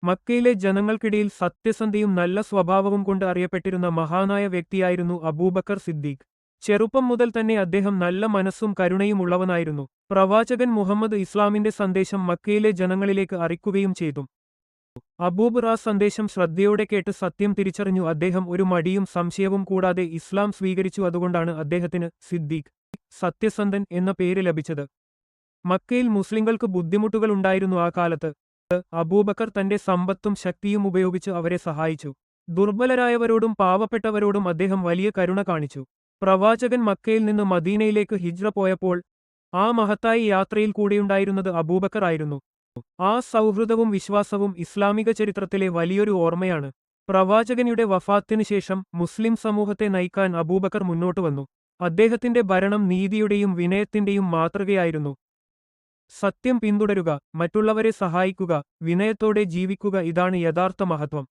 മക്കയിലെ ജനങ്ങൾക്കിടയിൽ സത്യസന്ധയും നല്ല സ്വഭാവവും കൊണ്ട് അറിയപ്പെട്ടിരുന്ന മഹാനായ വ്യക്തിയായിരുന്നു അബൂബക്കർ സിദ്ദീഖ്. ചെറുപ്പം മുതൽ തന്നെ അദ്ദേഹം നല്ല മനസ്സും കരുണയും ഉള്ളവനായിരുന്നു. പ്രവാചകൻ മുഹമ്മദ് ഇസ്ലാമിന്റെ സന്ദേശം മക്കയിലെ ജനങ്ങളിലേക്ക് അറിയിക്കുകയും ചെയ്തു. അബൂബക്കർ ആ സന്ദേശം ശ്രദ്ധയോടെ കേട്ട് സത്യം തിരിച്ചറിഞ്ഞു. അദ്ദേഹം ഒരു മടിയും സംശയവും കൂടാതെ ഇസ്ലാം സ്വീകരിച്ചു. അതുകൊണ്ടാണ് അദ്ദേഹത്തിന് സിദ്ദീഖ്, സത്യസന്ധൻ എന്ന പേര് ലഭിച്ചത്. മക്കയിൽ മുസ്ലിങ്ങൾക്ക് ബുദ്ധിമുട്ടുകൾ ഉണ്ടായിരുന്നു. ആ കാലത്ത് അബൂബക്കർ തന്റെ സമ്പത്തും ശക്തിയും ഉപയോഗിച്ച് അവരെ സഹായിച്ചു. ദുർബലരായവരോടും പാവപ്പെട്ടവരോടും അദ്ദേഹം വലിയ കരുണ കാണിച്ചു. പ്രവാചകൻ മക്കയിൽ നിന്ന് മദീനയിലേക്ക് ഹിജ്റ പോയപ്പോൾ ആ മഹത്തായ യാത്രയിൽ കൂടെയുണ്ടായിരുന്നത് അബൂബക്കർ ആയിരുന്നു. ആ സൗഹൃദവും വിശ്വാസവും ഇസ്ലാമിക ചരിത്രത്തിലെ വലിയൊരു ഓർമ്മയാണ്. പ്രവാചകനുടെ വഫാത്തിനു ശേഷം മുസ്ലിം സമൂഹത്തെ നയിക്കാൻ അബൂബക്കർ മുന്നോട്ടു വന്നു. അദ്ദേഹത്തിന്റെ ഭരണം നീതിയുടെയും വിനയത്തിന്റെയും മാതൃകയായിരുന്നു. സത്യം പിന്തുടരുക, മറ്റുള്ളവരെ സഹായിക്കുക, വിനയത്തോടെ ജീവിക്കുക, ഇതാണ് യഥാർത്ഥ മഹത്വം.